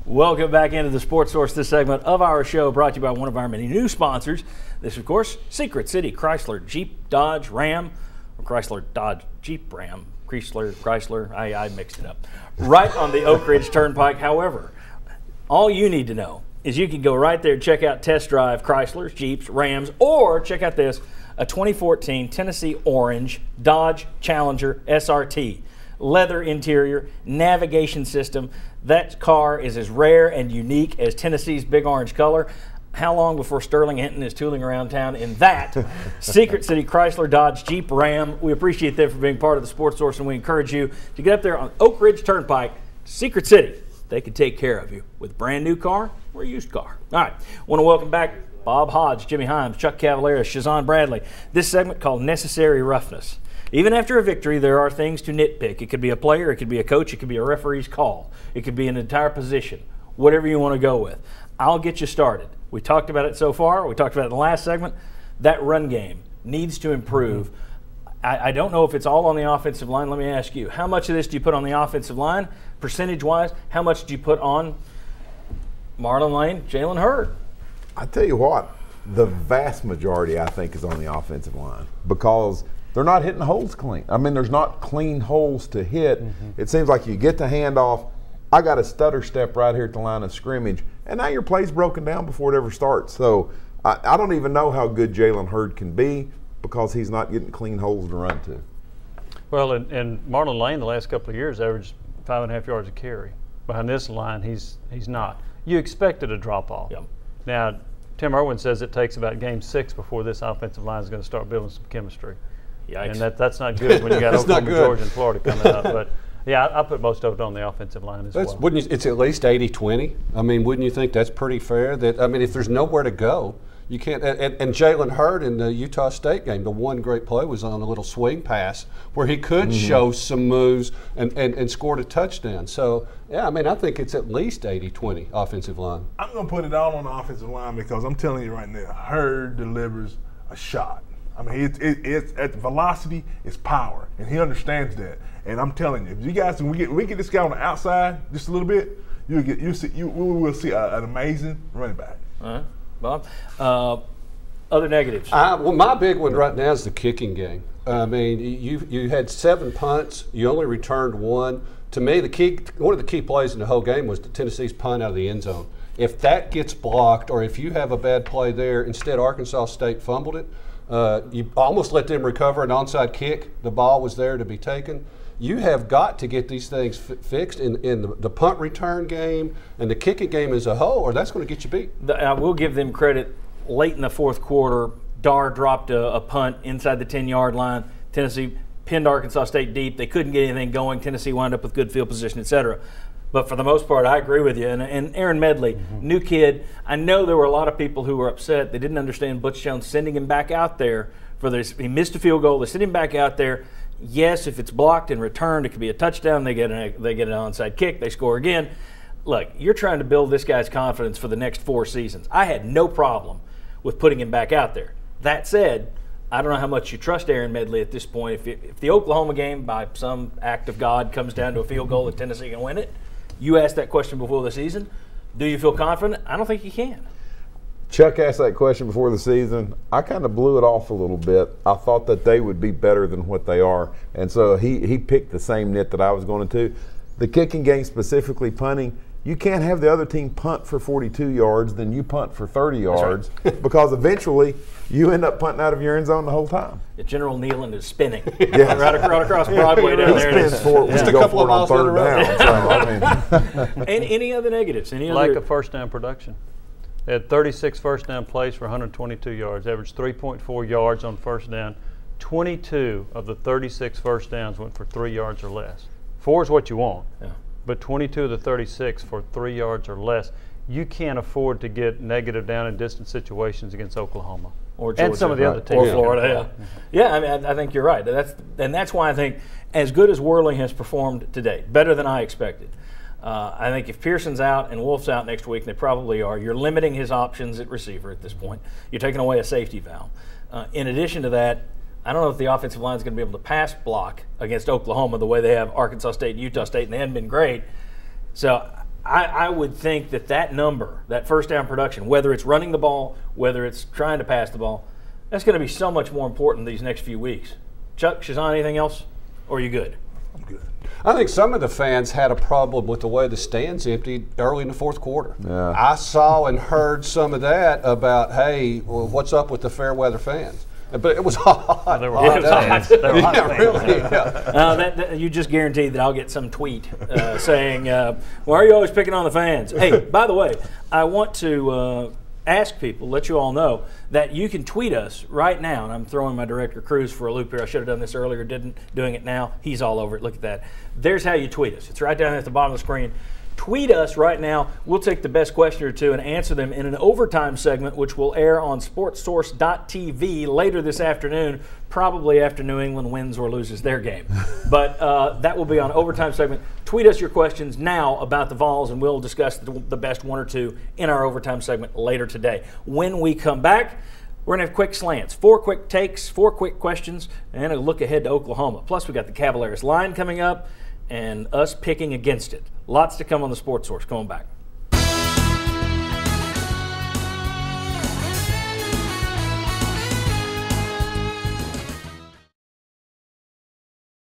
Welcome back into the Sports Source. This segment of our show brought to you by one of our many new sponsors. This, of course, Secret City Chrysler Jeep Dodge Ram, or Chrysler Dodge Jeep Ram, Chrysler, I mixed it up. Right on the Oak Ridge Turnpike. However, all you need to know is you can go right there and check out test drive Chryslers, Jeeps, Rams, or check out this, a 2014 Tennessee Orange Dodge Challenger SRT. Leather interior, navigation system. That car is as rare and unique as Tennessee's big orange color. How long before Sterling Hinton is tooling around town in that Secret City Chrysler Dodge Jeep Ram? We appreciate them for being part of the Sports Source, and we encourage you to get up there on Oak Ridge Turnpike, Secret City. They can take care of you with a brand new car or a used car. All right, want to welcome back Bob Hodge, Jimmy Himes, Chuck Cavallera, Shazan Bradley. This segment called Necessary Roughness. Even after a victory, there are things to nitpick. It could be a player, it could be a coach, it could be a referee's call. It could be an entire position, whatever you want to go with. I'll get you started. We talked about it so far. We talked about it in the last segment. That run game needs to improve. I don't know if it's all on the offensive line. Let me ask you, how much of this do you put on the offensive line, percentage-wise? How much do you put on Marlon Lane, Jalen Hurd? I tell you what, the vast majority, I think, is on the offensive line because they're not hitting holes clean. I mean, there's not clean holes to hit. It seems like you get the handoff. I got a stutter step right here at the line of scrimmage, and now your play's broken down before it ever starts. So I don't even know how good Jalen Hurd can be because he's not getting clean holes to run to. Well, and Marlon Lane the last couple of years averaged 5.5 yards a carry. Behind this line, he's not. You expected a drop-off. Yep. Now, Tim Irwin says it takes about game 6 before this offensive line is going to start building some chemistry. Yikes. And that's not good when you got Oklahoma, Georgia, and Florida coming up. But yeah, I put most of it on the offensive line as well. Wouldn't you, it's at least 80-20. I mean, wouldn't you think that's pretty fair? That I mean, if there's nowhere to go, you can't. And Jalen Hurd in the Utah State game, the one great play was on a little swing pass where he could show some moves and scored a touchdown. So yeah, I mean, I think it's at least 80-20 offensive line. I'm going to put it all on the offensive line because I'm telling you right now, Hurd delivers a shot. I mean, it's at velocity, it's power, and he understands that. And I'm telling you, if you guys, when we get this guy on the outside just a little bit, we will see an amazing running back. All right, Bob. Other negatives. Well, my big one right now is the kicking game. I mean, you had 7 punts, you only returned 1. To me, one of the key plays in the whole game was Tennessee's punt out of the end zone. If that gets blocked, or if you have a bad play there, instead Arkansas State fumbled it. You almost let them recover an onside kick. The ball was there to be taken. You have got to get these things fixed in the punt return game and the kicking game as a whole, or that's going to get you beat. I will give them credit. Late in the fourth quarter, Dar dropped a punt inside the 10-yard line. Tennessee pinned Arkansas State deep. They couldn't get anything going. Tennessee wound up with good field position, etc. But for the most part, I agree with you. And Aaron Medley, new kid. I know there were a lot of people who were upset. They didn't understand Butch Jones sending him back out there for this. He missed a field goal. They sent him back out there. Yes, if it's blocked and returned, it could be a touchdown. They get an onside kick. They score again. Look, you're trying to build this guy's confidence for the next 4 seasons. I had no problem with putting him back out there. That said, I don't know how much you trust Aaron Medley at this point. If the Oklahoma game, by some act of God, comes down to a field goal that Tennessee can win it, you asked that question before the season. Do you feel confident? I don't think you can. Chuck asked that question before the season. I kind of blew it off a little bit. I thought that they would be better than what they are. And so he picked the same nit that I was going to. The kicking game, specifically punting, you can't have the other team punt for 42 yards, then you punt for 30 yards because eventually you end up punting out of your end zone the whole time. Yeah, General Nealon is spinning right across Broadway down there. He spins for it when you go for it on third down. Any other negatives? Lack of first down production. They had 36 first down plays for 122 yards, averaged 3.4 yards on first down. 22 of the 36 first downs went for 3 yards or less. 4 is what you want. Yeah. But 22 of the 36 for 3 yards or less. You can't afford to get negative down and distance situations against Oklahoma or Georgia, and some of the other teams. Or Florida. Yeah, I mean, I think you're right. That's why I think as good as Worling has performed today, better than I expected. I think if Pearson's out and Wolf's out next week, and they probably are, you're limiting his options at receiver at this point. You're taking away a safety valve. In addition to that, I don't know if the offensive line is going to be able to pass block against Oklahoma the way they have Arkansas State and Utah State, and they haven't been great. So I would think that number, that first down production, whether it's running the ball, whether it's trying to pass the ball, that's going to be so much more important these next few weeks. Chuck, Shazan, anything else? Or are you good? I'm good. I think some of the fans had a problem with the way the stands emptied early in the fourth quarter. Yeah. I saw and heard some of that about, hey, well, what's up with the fair weather fans? But it was hot. There were hot hot days. fans. There were hot Yeah, fans. really. Yeah. You just guaranteed that I'll get some tweet saying, why are you always picking on the fans? Hey, by the way, I want to ask people, let you all know, that you can tweet us right now, and I'm throwing my director Cruz for a loop here. I should have done this earlier, doing it now. He's all over it. Look at that. There's how you tweet us. It's right down at the bottom of the screen. Tweet us right now. We'll take the best question or two and answer them in an overtime segment, which will air on sportsource.tv later this afternoon, probably after New England wins or loses their game. But that will be on overtime segment. Tweet us your questions now about the Vols, and we'll discuss the best one or two in our overtime segment later today. When we come back, we're going to have quick slants, 4 quick takes, 4 quick questions, and a look ahead to Oklahoma. Plus, we got the Cavaliers line coming up and us picking against it. Lots to come on the Sports Source. Coming back.